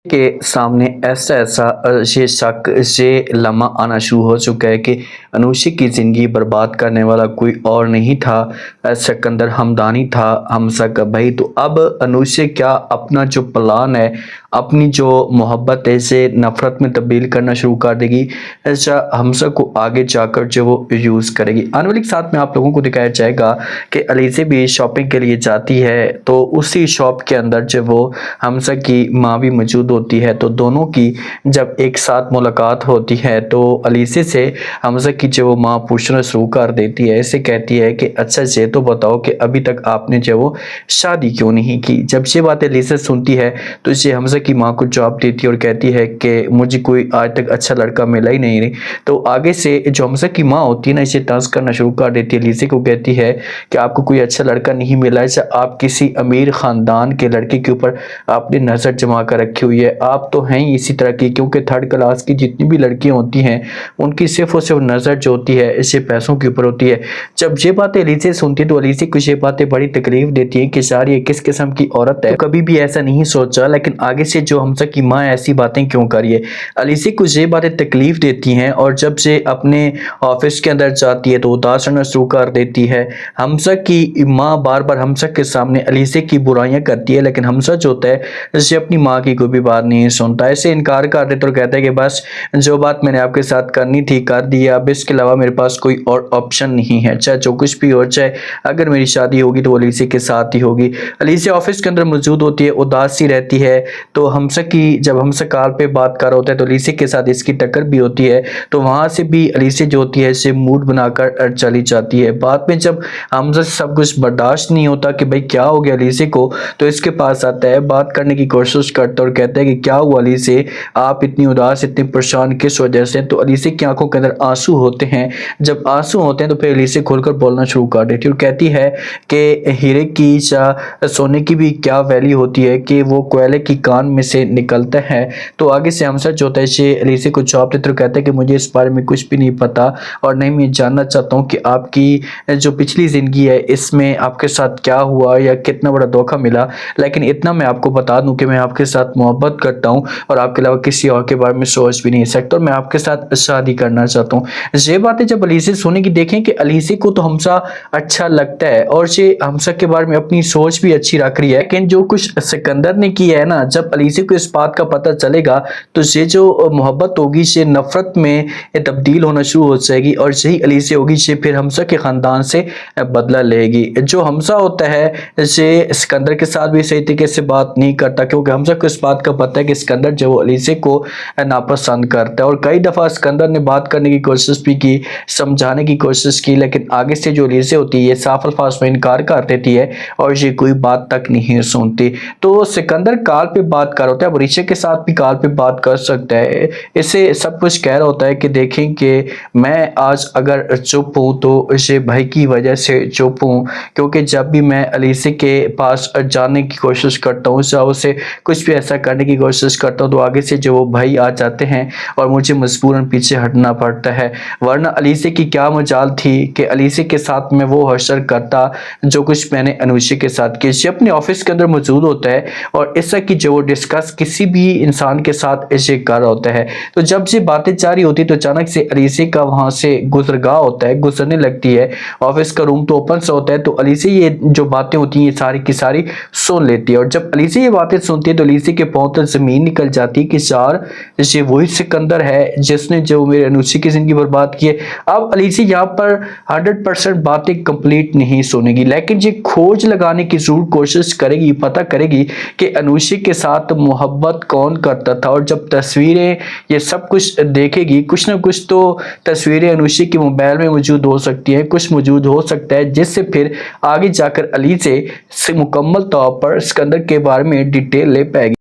के सामने ऐसा ये शक ये लम्हा आना शुरू हो चुका है कि अनुषा की ज़िंदगी बर्बाद करने वाला कोई और नहीं था, सिकंदर हमदानी था, हमजा का भाई। तो अब अनुषा क्या अपना जो प्लान है, अपनी जो मोहब्बत है, इसे नफ़रत में तब्दील करना शुरू कर देगी, ऐसा हमजा को आगे जाकर जो वो यूज़ करेगी। आने वाले साथ में आप लोगों को दिखाया जाएगा कि अलीज़ा भी शॉपिंग के लिए जाती है, तो उसी शॉप के अंदर जो वो हमजा की माँ भी मौजूद होती है। तो दोनों की जब एक साथ मुलाकात होती है तो अलीज़ा से हमजा की जो वो माँ पूछना शुरू कर देती है, इसे कहती है कि अच्छा ये तो बताओ कि अभी तक आपने जो वो शादी क्यों नहीं की। जब ये बातें अलीज़ा सुनती है तो ये हमजा की माँ को जवाब देती है और कहती है कि मुझे कोई आज तक अच्छा लड़का मिला ही नहीं। तो आगे से जो हमजा की माँ होती है ना, इसे तंज करना शुरू कर देती है। अलीज़ा को कहती है कि आपको कोई अच्छा लड़का नहीं मिला है, आप किसी अमीर ख़ानदान के लड़के के ऊपर आपने नज़र जमा कर रखी हुई है। आप तो हैं ही इसी तरह की, क्योंकि थर्ड क्लास की जितनी भी लड़कियां होती हैं उनकी सिर्फ और सिर्फ नज़र जो होती है इससे पैसों के ऊपर होती है। जब ये बातें अलीज़ा सुनती है तो अलीज़ा को ये बातें बड़ी तकलीफ देती हैं कि यार ये किस किस्म की औरत है, तो कभी भी ऐसा नहीं सोचा, लेकिन आगे से जो हमजा की माँ ऐसी बातें क्यों कर रही है। अलीज़ा को ये बातें तकलीफ देती हैं और जब से अपने ऑफिस के अंदर जाती है तो उदास रहना शुरू कर देती है। हमजा की माँ बार बार हमजा के सामने अलीज़ा की बुराइयां करती है, लेकिन हमजा जो होता है जैसे अपनी माँ की कोई भी बात नहीं सुनता, ऐसे इनकार कर देता और कहता है कि बस जो बात मैंने आपके साथ करनी थी कर दी, अब इसके अलावा मेरे पास कोई और ऑप्शन नहीं है, चाहे जो कुछ भी हो, चाहे अगर मेरी शादी होगी तो अलीज़ा के साथ ही होगी। अलीज़ा ऑफिस के अंदर मौजूद होती है, उदास सी रहती है। तो हमजा की जब हमजा कॉल पे बात कर रहा होता है तो अलीज़ा के साथ इसकी टक्कर भी होती है, तो वहां से भी अलीज़ा जो होती है इसे मूड बनाकर चली जाती है। बाद में जब हमजा सब कुछ बर्दाश्त नहीं होता कि भाई क्या हो गया अलीज़ा को, तो इसके पास आता है, बात करने की कोशिश करता और कहता है कि क्या हुआ अलीज़ा, आप इतनी उदास इतनी परेशान किस वजह से। तो अलीज़ा की आंखों के अंदर आंसू होते हैं। जब आंसू होते हैं तो फिर अलीज़ा खुलकर बोलना शुरू कर देती है और कहती है कि हीरे की या सोने की भी क्या वैल्यू होती है कि वो कोयले की कान में से निकलता है। तो आगे से हमजा जो होता है अलीज़ा को जवाब देते और कहता है कि मुझे इस बारे में कुछ भी नहीं पता और नहीं मैं जानना चाहता हूँ कि आपकी जो पिछली ज़िंदगी है इसमें आपके साथ क्या हुआ या कितना बड़ा धोखा मिला, लेकिन इतना मैं आपको बता दूं कि मैं आपके साथ मोहब्बत करता हूं और आपके अलावा किसी और के बारे में सोच भी नहीं सकता और मैं आपके साथ शादी करना चाहता हूं। ये बातें जब अलीज़ा सुनेगी, देखें कि अलीज़ा को तो हमजा अच्छा लगता है और ये हमजा के बारे में अपनी सोच भी अच्छी रख रही है, लेकिन जो कुछ सिकंदर ने किया है ना, जब अलीज़ा को इस बात का पता चलेगा तो ये जो मोहब्बत होगी ये नफरत में तब्दील होना शुरू हो जाएगी और यही अलीज़ा होगी ये फिर हमजा के ख़ानदान से बदला लेगी। जो हमजा होता है ये सिकंदर के साथ भी सही तरीके से बात नहीं करता, क्योंकि हमजा को इस बात का पता है कि सिकंदर जो वो अलीज़ा को नापसंद करता है और कई दफ़ा सिकंदर ने बात करने की कोशिश भी की, समझाने की कोशिश की, लेकिन आगे से जो अलीज़ा होती है ये साफ अल्फाज में इनकार कर देती है और ये कोई बात तक नहीं सुनती। तो सिकंदर कॉल पे बात कर होता है, अलीज़ा के साथ भी कॉल पे बात कर सकता है, इसे सब कुछ कह रहा होता है कि देखें कि मैं आज अगर चुप हूँ तो इसे भाई की वजह से चुप हूँ, क्योंकि जब भी मैं अलीज़ा के पास जाने की कोशिश करता हूँ या उसे कुछ भी ऐसा करने की कोशिश करता हूँ तो आगे से जो वो भाई आ जाते हैं और मुझे मजबूरन पीछे हटना पड़ता है, वरना अलीज़ा की क्या मजाल थी कि अलीज़ा के साथ में वो हशर करता जो कुछ मैंने अनुषा के साथ किया। ये अपने ऑफिस के अंदर मौजूद होता है और ऐसा कि जो वो डिस्कस किसी भी इंसान के साथ ऐसे कर रहा होता है। तो जब ये बातें जारी होती तो अचानक से अलीज़ा का वहां से गुजरगाह होता है, गुजरने लगती है, ऑफिस का रूम तो ओपन सा होता है, तो अलीज़ा ये जो बातें होती हैं ये सारी की सारी सुन लेती है और जब अलीज़ा ये बातें सुनती है तो अलीज़ा के पांव तक जमीन निकल जाती है कि यार ये वही सिकंदर है जिसने जो मेरे अनुषा की जिंदगी बर्बाद की है। अब अलीज़ा यहाँ पर 100% बातें कंप्लीट नहीं सुनेगी, लेकिन ये खोज लगाने की जरूर कोशिश करेगी, पता करेगी कि अनुषा के साथ मोहब्बत कौन करता था और जब तस्वीरें ये सब कुछ देखेगी, कुछ ना कुछ तो तस्वीरें अनुषा के मोबाइल में मौजूद हो सकती हैं, कुछ मौजूद हो सकता है जिससे फिर आगे जाकर अलीज़ा से मुकम्मल तौर पर सिकंदर के बारे में डिटेल ले पाएगी।